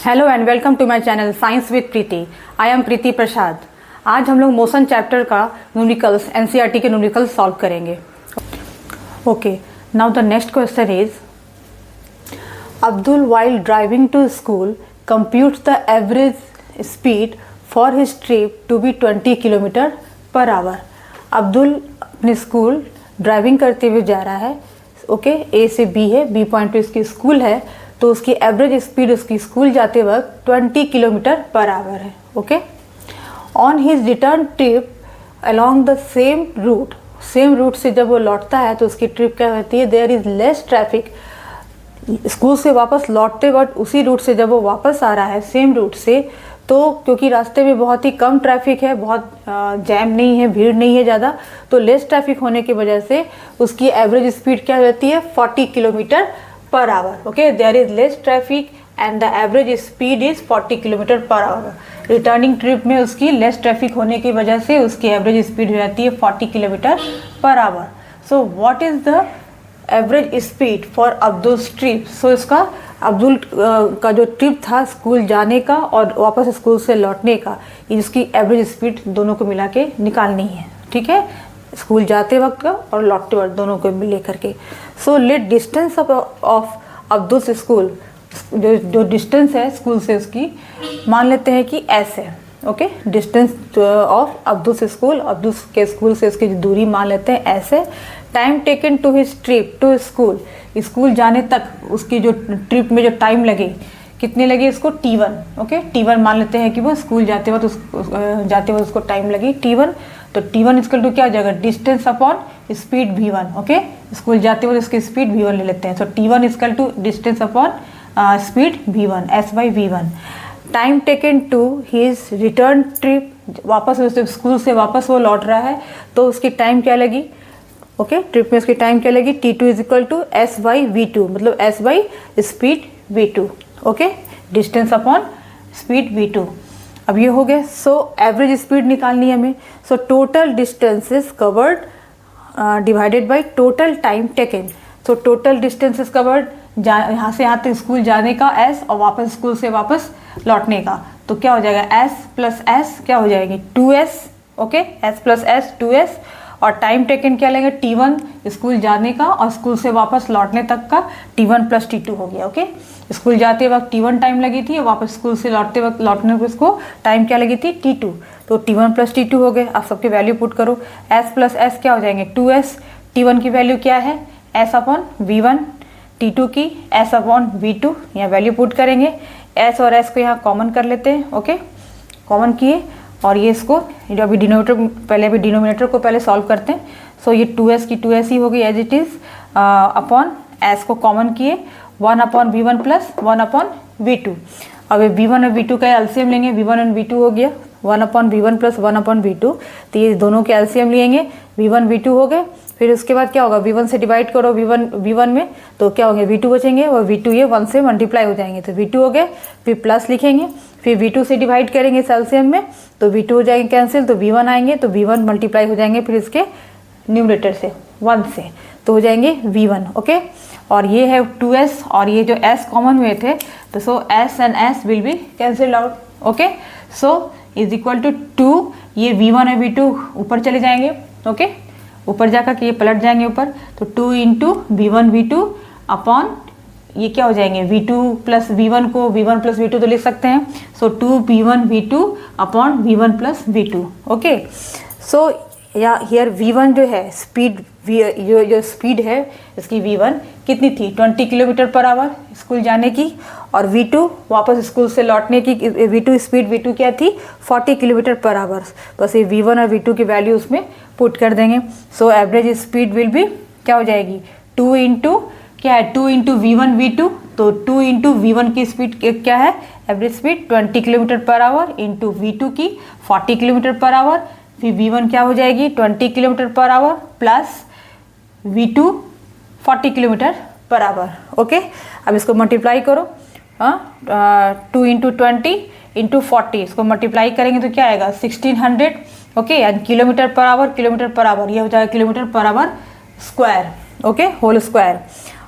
Hello and welcome to my channel science with Preeti. I am Preeti Prasad. आज हम लोग motion chapter का न्यूमेरिकल्स एनसीईआरटी के न्यूमेरिकल्स सॉल्व करेंगे। Okay, now the next question is Abdul while driving to school computes the average speed for his trip to be 20 kilometre per hour. Abdul अपने school driving करते हुए जा रहा है। ओके, ए से बी है, बी पॉइंट पे इसकी स्कूल है, तो उसकी एवरेज स्पीड उसकी स्कूल जाते वक्त 20 किलोमीटर पर आवर है। Okay, on his return trip along the same route से जब वो लौटता है तो उसकी ट्रिप क्या होती है, there is less traffic. School से वापस लौटते वक्त उसी रूट से जब वो वापस आ रहा है सेम रूट से, तो क्योंकि रास्ते में बहुत ही कम ट्रैफिक है, बहुत जैम नहीं है, भीड़ नहीं है ज़्यादा, तो लेस ट्रैफिक होने की वजह से उसकी एवरेज स्पीड क्या रहती है, 40 kilometre per hour. Okay, there is less traffic and the average speed is 40 kilometre per hour. Returning trip में उसकी लेस ट्रैफिक होने की वजह से उसकी एवरेज स्पीड हो जाती है 40 kilometre per hour. So what is the average speed for Abdul trip. So इसका अब्दुल का जो ट्रिप था स्कूल जाने का और वापस स्कूल से लौटने का, इसकी एवरेज स्पीड दोनों को मिला के निकालनी है। ठीक है, स्कूल जाते वक्त का और लौटते वक्त दोनों को मिले करके। So let distance of Abdul से स्कूल, जो डिस्टेंस है स्कूल से उसकी मान लेते हैं कि एस है। ओके, डिस्टेंस ऑफ अब्दुल से स्कूल, अब्दुल के स्कूल से उसकी दूरी मान लेते हैं एस है। Time taken to his trip to school, school जाने तक उसकी जो ट्रिप में जो टाइम लगे, कितने लगे इसको, T1। ओके, T1 मान लेते हैं कि वो स्कूल जाते वक्त उसको टाइम लगी T1। तो T1 इक्वल टू क्या हो जाएगा, distance upon speed V1। Okay, school जाते वक्त उसकी स्पीड V1 ले लेते हैं। So T1 equal to distance upon speed V1, S by V1। Time taken to his return trip, वापस स्कूल से वापस वो लौट रहा है तो उसकी टाइम क्या लगी, ओके, ट्रिप में उसकी टाइम क्या लगी, T2 is equal to S by V2, मतलब S by speed V2। Okay, distance upon speed V2। अब ये हो गया। सो एवरेज स्पीड निकालनी है हमें। So total distance is covered divided by total time taken. So total distance is covered, यहाँ से यहाँ तक स्कूल जाने का S और वापस स्कूल से वापस लौटने का, तो क्या हो जाएगा S प्लस S क्या हो जाएगी 2S। Okay, S plus S 2S। और टाइम टेकन क्या लेंगे, T1 स्कूल जाने का और स्कूल से वापस लौटने तक का T1 प्लस T2 हो गया। ओके, स्कूल जाते वक्त T1 टाइम लगी थी, वापस स्कूल से लौटने पर उसको टाइम क्या लगी थी, T2। तो T1 प्लस T2 हो गए। आप सबके वैल्यू पुट करो। S प्लस S क्या हो जाएंगे 2S। T1 की वैल्यू क्या है, S अपॉन V1। T2 की S अपॉन V2, यहाँ वैल्यू पुट करेंगे। S और S को यहाँ कॉमन कर लेते हैं। ओके, कॉमन किए और ये इसको जो अभी डिनोमिनेटर को पहले सॉल्व करते हैं। सो ये 2S की 2S ही होगी as it is, upon S को कॉमन किए, 1 upon V1 plus 1 upon V2। अब V1 और V2 का एलसीएम लेंगे, V1 और V2 हो गया 1 upon V1 plus 1 upon V2। तो ये दोनों के एलसीएम लेंगे, V1 V2 हो गए। फिर उसके बाद क्या होगा, V1 से डिवाइड करो V1 में, तो क्या होंगे V2 बचेंगे और V2 ये 1 से मल्टीप्लाई हो जाएंगे, तो V2 हो गए। फिर प्लस लिखेंगे, फिर V2 से डिवाइड करेंगे इस एलसीएम में, तो V2 हो जाएंगे कैंसिल, तो V1 आएंगे, तो V1 मल्टीप्लाई हो जाएंगे फिर इसके न्यूमरेटर से 1 से, तो हो जाएंगे V1। ओके, और ये है 2S और ये जो S कॉमन हुए थे, तो so S and S will be cancel out. Okay, so is equal to 2, ये V1 और V2 ऊपर चले जाएंगे। ओके, ऊपर जाकर के ये पलट जाएंगे ऊपर, तो 2 इंटू V1 V2 अपॉन ये क्या हो जाएंगे V2 प्लस V1 को V1 प्लस V2 तो लिख सकते हैं। So 2 V1 V2 upon V1 plus V2। Okay, so या हियर V1 जो है स्पीड, जो स्पीड है इसकी V1 कितनी थी, 20 किलोमीटर पर आवर स्कूल जाने की, और V2 वापस स्कूल से लौटने की V2 स्पीड V2 क्या थी, 40 किलोमीटर पर आवर। बस ये V1 और V2 की वैल्यू उसमें पुट कर देंगे। सो एवरेज स्पीड विल भी क्या हो जाएगी, 2 इंटू क्या है, 2 इंटू V1 V2, तो 2 इंटू V1 की स्पीड क्या है, average speed 20 kilometre per our into V2 की 40 किलोमीटर पर आवर। फिर V1 क्या हो जाएगी 20 kilometre per hour plus V2 40 kilometre per hour. Okay, अब इसको मल्टीप्लाई करो, 2 इंटू 20 इंटू 40, इसको मल्टीप्लाई करेंगे तो क्या आएगा 1600। Okay, and kilometre per hour ये हो जाएगा kilometre per hour square. Okay, whole square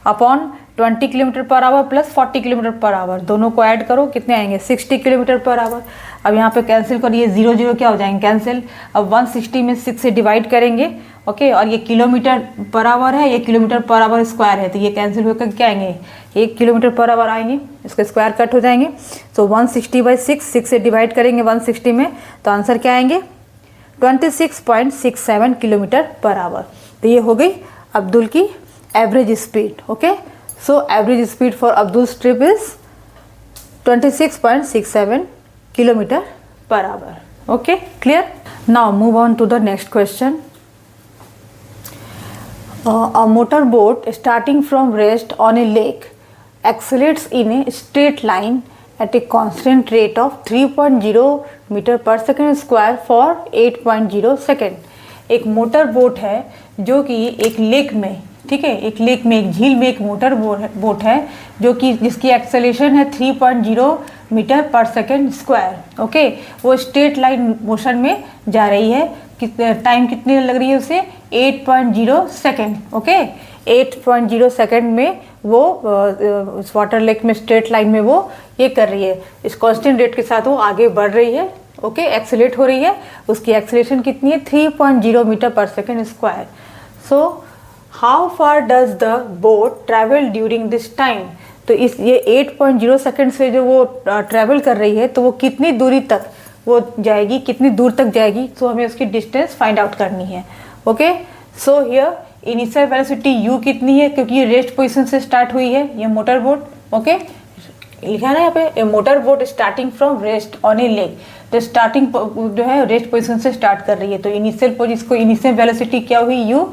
upon 20 kilometre per hour plus 40 kilometre per hour, दोनों को ऐड करो कितने आएंगे 60 किलोमीटर पर आवर। अब यहाँ पे कैंसिल करिए, 0 0 क्या हो जाएंगे कैंसिल। अब 160 में 6 से डिवाइड करेंगे, ओके, और ये किलोमीटर पर आवर है, ये किलोमीटर पर आवर स्क्वायर है, तो ये कैंसिल होकर क्या आएंगे 1 किलोमीटर पर आवर आएंगे, इसके स्क्वायर कट हो जाएंगे। तो 160/6, 6 से डिवाइड करेंगे 160 में, तो आंसर क्या आएंगे 26.67 किलोमीटर पर आवर। तो ये हो गई अब्दुल की average speed. Okay, so average speed for Abdul's trip is 26.67 kilometer per hour. Okay, clear? Now move on to the next question. A motorboat starting from rest on a lake accelerates in a straight line at a constant rate of 3.0 meter per second square for 8.0 second. एक motor boat है जो कि एक lake में, ठीक है, एक lake में, एक झील में एक मोटर बोट है जो कि जिसकी एक्सेलेरेशन है 3.0 metre per second square. Okay, वो स्ट्रेट लाइन मोशन में जा रही है, टाइम कितनी लग रही है उसे 8.0 सेकेंड। ओके, 8.0 सेकेंड में वो उस वाटर लेक में स्ट्रेट लाइन में वो ये कर रही है, इस कांस्टेंट रेट के साथ वो आगे बढ़ रही है। ओके, एक्सेलेरेट हो रही है, उसकी एक्सेलेरेशन कितनी है 3.0 metre per second square. So how far does the boat travel during this time, तो इस ये 8.0 सेकेंड से जो वो ट्रैवल कर रही है तो वो कितनी दूरी तक वो जाएगी, कितनी दूर तक जाएगी, तो हमें उसकी डिस्टेंस फाइंड आउट करनी है। Okay, so here initial velocity u कितनी है, क्योंकि ये रेस्ट पोजीशन से स्टार्ट हुई है ये मोटर बोट। ओके, लिखा है ना यहाँ पे a motor boat starting from rest on a lake, तो स्टार्टिंग जो है रेस्ट पोजीशन से स्टार्ट कर रही है, तो इनिशियल वेलोसिटी क्या हुई u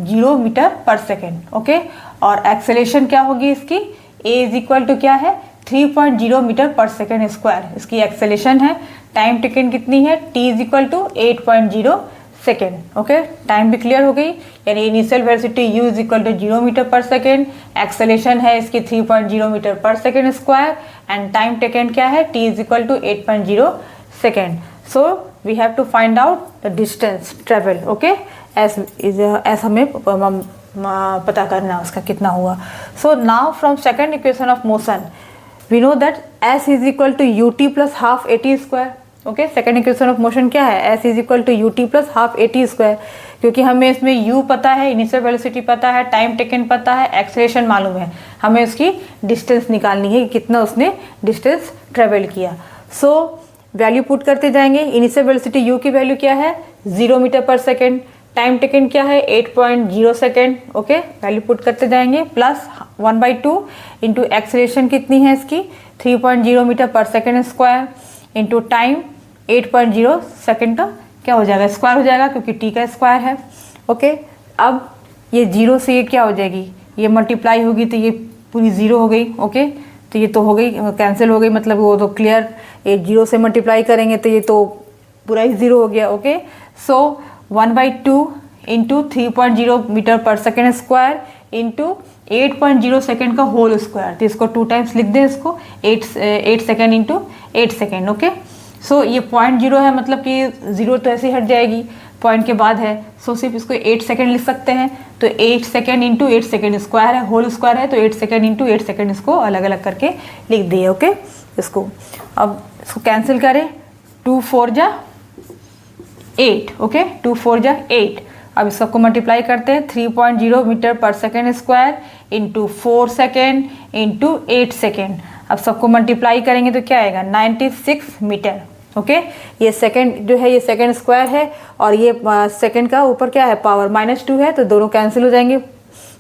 0 metre per second. Okay, और एक्सेलेरेशन क्या होगी इसकी a इज इक्वल टू क्या है 3.0 मीटर पर सेकेंड स्क्वायर, इसकी एक्सेलेरेशन है। टाइम टेकन कितनी है t is equal to 8.0 second. Okay, time भी क्लियर हो गई, यानी initial velocity u is equal to 0 metre per second, acceleration है इसकी 3.0 metre per second square, and time taken क्या है t is equal to 8.0 second. So we have to find out the distance travel. Okay, S हमें पता करना उसका कितना हुआ। So now from second equation of motion we know that s is equal to ut plus half at square. Okay, second equation of motion क्या है s is equal to ut plus half at square, क्योंकि हमें इसमें u पता है, initial velocity पता है, time taken पता है, एक्सेलेरेशन मालूम है, हमें उसकी डिस्टेंस निकालनी है कि कितना उसने डिस्टेंस ट्रेवल किया। सो वैल्यू पुट करते जाएंगे, इनिशियल वेलोसिटी u की वैल्यू क्या है 0 metre per second, time taken क्या है 8.0 सेकेंड। ओके, वैल्यू पुट करते जाएंगे, प्लस 1/2 इंटू एक्सेलेरेशन कितनी है इसकी 3.0 metre per second square into time 8.0 second का क्या हो जाएगा स्क्वायर हो जाएगा, क्योंकि t का स्क्वायर है। ओके, अब ये 0 से ये क्या हो जाएगी, ये मल्टीप्लाई होगी तो ये पूरी 0 हो गई। ओके, तो ये तो हो गई कैंसिल हो गई, मतलब वो तो क्लियर, ये 0 से मल्टीप्लाई करेंगे तो ये तो पूरा ही 0 हो गया। ओके, सो 1/2 into 3.0 metre per second square into 8.0 second का होल स्क्वायर, तो इसको 2 टाइम्स लिख दें, इसको 8 सेकेंड इंटू 8 सेकेंड। ओके, सो ये 0.0 है, मतलब कि 0 तो ऐसे हट जाएगी, पॉइंट के बाद है, सो सिर्फ इसको 8 सेकेंड लिख सकते हैं, तो 8 सेकेंड इंटू 8 सेकेंड स्क्वायर है, होल स्क्वायर है, तो 8 सेकेंड इंटू 8 सेकेंड इसको अलग अलग करके लिख दिए। ओके, इसको अब इसको कैंसिल करें, 2 4 जा 8। ओके, 2 4 जा 8। अब इस सबको मल्टीप्लाई करते हैं, 3.0 metre per second square into 4 second into 8 second. अब सबको मल्टीप्लाई करेंगे तो क्या आएगा 96 मीटर। ओके, ये सेकेंड जो है ये सेकेंड स्क्वायर है, और ये सेकेंड का ऊपर क्या है पावर -2 है, तो दोनों कैंसिल हो जाएंगे।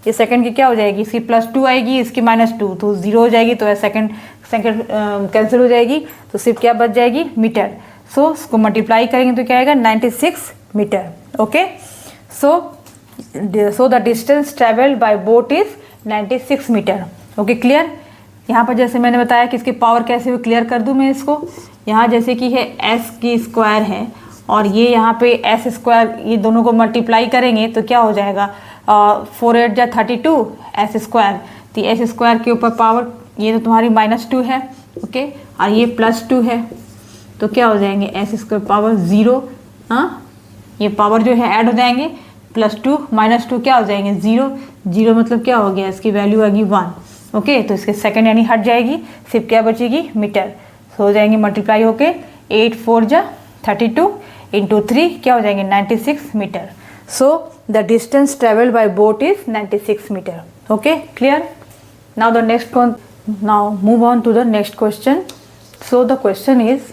ये सेकेंड की क्या हो जाएगी, इसकी +2 आएगी, इसकी -2, तो 0 हो जाएगी, तो सेकेंड कैंसिल हो जाएगी, तो सिर्फ क्या बच जाएगी मीटर। सो उसको मल्टीप्लाई करेंगे तो क्या आएगा 96 metre. Okay, so the distance travelled by boat is 96 metre. Okay, clear. यहाँ पर जैसे मैंने बताया कि इसकी पावर कैसे हुई, क्लियर कर दूँ मैं इसको। यहाँ जैसे कि है s की स्क्वायर है, और ये यहाँ पे s स्क्वायर, ये दोनों को मल्टीप्लाई करेंगे तो क्या हो जाएगा 4 8 जा 32 s स्क्वायर, तो s स्क्वायर के ऊपर पावर ये तो तुम्हारी -2 है। ओके, और ये +2 है, तो क्या हो जाएंगे s स्क्वायर पावर 0। हाँ, ये पावर जो है ऐड हो जाएंगे, +2 -2 क्या हो जाएंगे 0, जीरो मतलब क्या हो गया, इसकी वैल्यू आ गई 1। ओके, तो इसके सेकंड यानी हट जाएगी, सिर्फ क्या बचेगी, मीटर। सो हो जाएंगे मल्टीप्लाई होके 8 4 जा 32 इंटू 3 क्या हो जाएंगे 96 metre. So the distance travelled by boat is 96 metre. Okay, clear. Now the next one, now move on to the next question. So the question is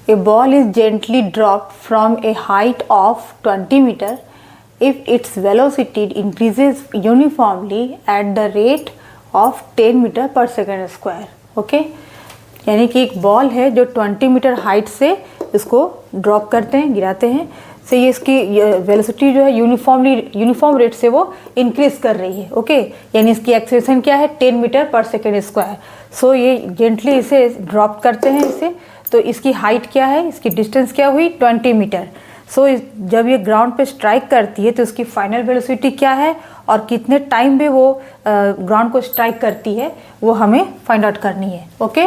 a ball is gently dropped from a height of 20 meter if its velocity increases uniformly at the rate of 10 meter per second square। Okay, यानी कि एक ball है जो 20 metre height से इसको drop करते हैं, गिराते हैं, से ये इसकी वेलोसिटी जो है यूनिफॉर्म रेट से वो इंक्रीज कर रही है। ओके, यानी इसकी एक्सेलरेशन क्या है 10 मीटर पर सेकेंड स्क्वायर। सो ये जेंटली इसे ड्रॉप करते हैं इसे, तो इसकी हाइट क्या है, इसकी डिस्टेंस क्या हुई 20 मीटर। सो जब ये ग्राउंड पे स्ट्राइक करती है तो इसकी फाइनल वेलोसिटी क्या है और कितने टाइम में वो ग्राउंड को स्ट्राइक करती है वो हमें फाइंड आउट करनी है। Okay,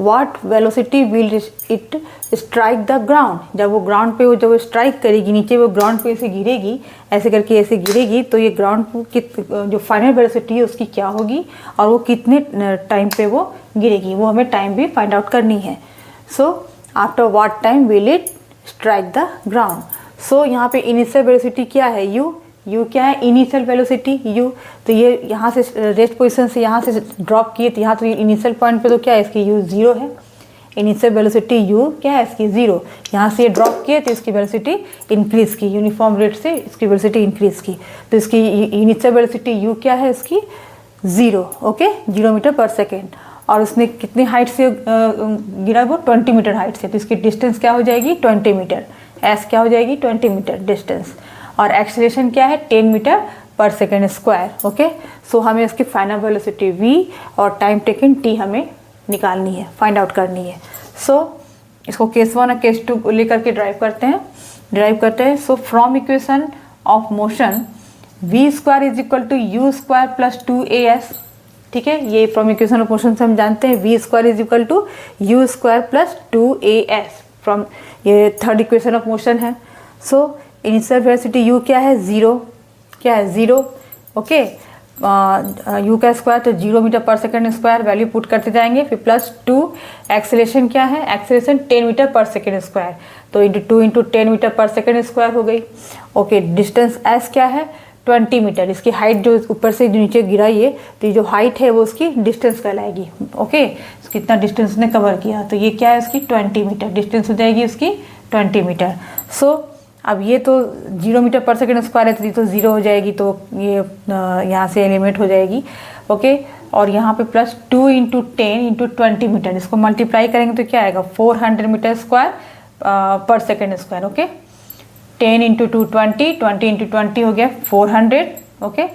what velocity will it strike the ground, जब वो ग्राउंड पे जब वो स्ट्राइक करेगी नीचे, वो ग्राउंड पे ऐसे गिरेगी, ऐसे करके ऐसे गिरेगी, तो ये ग्राउंड की जो फाइनल वेलोसिटी है उसकी क्या होगी और वो कितने टाइम पे वो गिरेगी, वो हमें टाइम भी फाइंड आउट करनी है। So after what time will it strike the ground. So यहाँ पे इनिशियल वेलोसिटी क्या है यू क्या है इनिशियल वेलोसिटी यू। तो ये यहाँ से रेस्ट पोजीशन से यहाँ से ड्रॉप किए तो यहाँ तो इनिशियल पॉइंट पे तो क्या है इसकी यू 0 है, इनिशियल वेलोसिटी यू क्या है इसकी 0। यहाँ से ये ड्रॉप किए तो इसकी वेलोसिटी इंक्रीज़ की, यूनिफॉर्म रेट से इसकी वेलोसिटी इंक्रीज़ की, तो इसकी इनिशियल वेलोसिटी यू क्या है इसकी 0। ओके, 0 मीटर पर सेकेंड, और उसने कितनी हाइट से गिरा वो 20 मीटर हाइट से, तो इसकी डिस्टेंस क्या हो जाएगी 20 मीटर, एस क्या हो जाएगी 20 मीटर डिस्टेंस, और एक्सेलरेशन क्या है 10 metre per second square. Okay, सो हमें इसकी फाइनल वेलोसिटी v और टाइम टेकन t हमें निकालनी है, फाइंड आउट करनी है। सो इसको केस 1 और केस 2 लेकर के ड्राइव करते हैं। So from equation of motion v square is equal to u square plus 2as। ठीक है, ये फ्रॉम इक्वेशन ऑफ मोशन से हम जानते हैं v square is equal to u square plus 2as, from ये थर्ड इक्वेशन ऑफ मोशन है। So initial velocity u क्या है 0, क्या है 0। ओके, u का स्क्वायर तो 0 metre per second square, value put करते जाएंगे, फिर प्लस 2, एक्सेलरेशन क्या है, acceleration 10 metre per second square, तो into 2 into 10 metre per second square हो गई। ओके, डिस्टेंस s क्या है 20 मीटर, इसकी हाइट जो ऊपर से जो नीचे गिराई है तो ये जो हाइट है वो उसकी डिस्टेंस कहलाएगी। ओके, तो कितना डिस्टेंस ने कवर किया, तो ये क्या है उसकी 20 मीटर डिस्टेंस हो जाएगी उसकी 20 मीटर। सो अब ये तो 0 मीटर पर सेकेंड स्क्वायर है तो ये तो 0 हो जाएगी, तो ये यहाँ से एलिमिनेट हो जाएगी। ओके, और यहाँ पे प्लस 2 इंटू 10 इंटू 20 मीटर, इसको मल्टीप्लाई करेंगे तो क्या आएगा 400 metre square per second square. Okay, 10 into 2 20, 20 into 20 हो गया 400। ओके,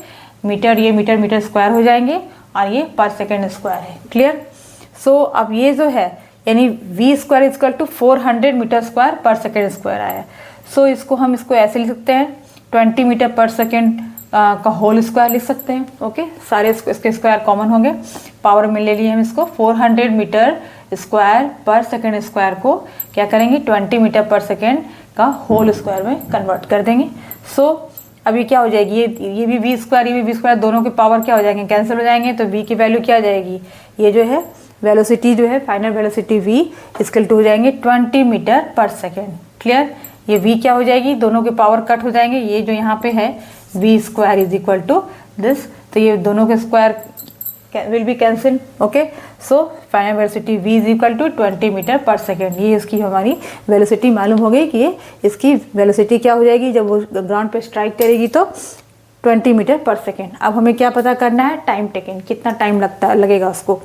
मीटर, ये मीटर मीटर स्क्वायर हो जाएंगे और ये पर सेकेंड स्क्वायर है। क्लियर। सो अब ये जो है यानी v square is equal to 400 metre square per second square आया। सो इसको हम इसको ऐसे लिख सकते हैं 20 मीटर पर सेकेंड का होल स्क्वायर लिख सकते हैं। ओके, सारे इसके स्क्वायर कॉमन होंगे, पावर में ले लिए हम इसको 400 metre square per second square को क्या करेंगे 20 मीटर पर सेकेंड का होल स्क्वायर में कन्वर्ट कर देंगे। सो अभी क्या हो जाएगी, ये भी v स्क्वायर, ये भी v स्क्वायर, दोनों के पावर क्या हो जाएंगे कैंसिल हो जाएंगे, तो v की वैल्यू क्या आ जाएगी, ये जो है वेलोसिटी जो है फाइनल वेलोसिटी v इसके टू हो जाएंगे 20 मीटर पर सेकेंड। क्लियर, ये v क्या हो जाएगी, दोनों के पावर कट हो जाएंगे, ये जो यहाँ पे है v square is equal to this, तो ये दोनों के square will be cancel. Okay, so final velocity v is equal to 20 metre per second, ये इसकी हमारी वेलोसिटी मालूम हो गई कि ये इसकी वेलोसिटी क्या हो जाएगी जब वो ग्राउंड पे स्ट्राइक करेगी तो 20 मीटर पर सेकेंड। अब हमें क्या पता करना है टाइम टेकन, कितना टाइम लगेगा उसको।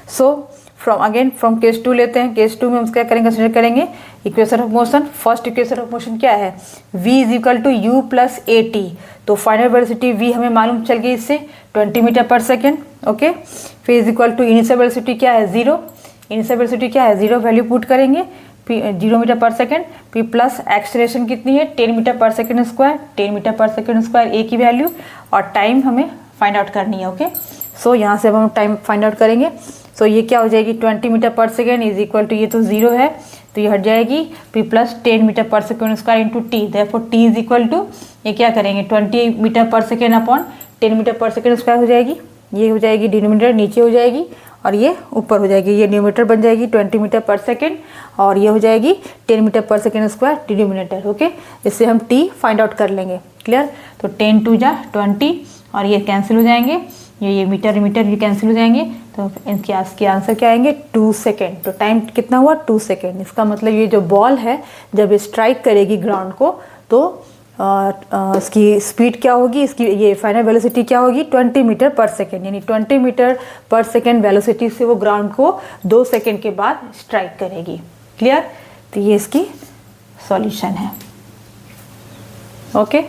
सो फ्रॉम केस 2 लेते हैं, केस 2 में हम क्या करेंगे कंसिडर करेंगे equation of motion. First equation of motion क्या है v is equal to u plus a t, तो फाइनल वेलोसिटी v हमें मालूम चल गई इससे 20 मीटर पर सेकेंड। ओके, फिर is equal to initial velocity क्या है 0, इनिशियल वेलोसिटी क्या है 0, वैल्यू पुट करेंगे 0 मीटर पर सेकेंड, फिर प्लस एक्सेलरेशन कितनी है 10 metre per second square, 10 metre per second square ए की वैल्यू, और टाइम हमें फाइंड आउट करनी है। ओके, सो यहाँ से अब हम टाइम फाइंड आउट करेंगे। सो ये क्या हो जाएगी 20 metre per second is equal to, ये तो 0 है, तो ये हट जाएगी, p plus 10 metre per second square into t, therefore t is equal to, ये क्या करेंगे 20 metre per second upon 10 metre per second square हो जाएगी, ये हो जाएगी डिनोमिनेटर नीचे हो जाएगी और ये ऊपर हो जाएगी, ये न्यूमिनेटर बन जाएगी 20 मीटर पर सेकेंड और ये हो जाएगी 10 metre per second square denominator. Okay, इससे हम t फाइंड आउट कर लेंगे। क्लियर? तो 10 टू जा 20 और ये कैंसिल हो जाएंगे, ये मीटर मीटर ये कैंसिल हो जाएंगे, तो इसके आंसर क्या आएंगे 2 सेकेंड। तो टाइम कितना हुआ 2 सेकेंड। इसका मतलब ये जो बॉल है जब स्ट्राइक करेगी ग्राउंड को तो इसकी स्पीड क्या होगी, इसकी ये फाइनल वेलोसिटी क्या होगी 20 मीटर पर सेकेंड, यानी 20 मीटर पर सेकेंड वेलोसिटी से वो ग्राउंड को 2 सेकेंड के बाद स्ट्राइक करेगी। क्लियर? तो ये इसकी सॉल्यूशन है। ओके।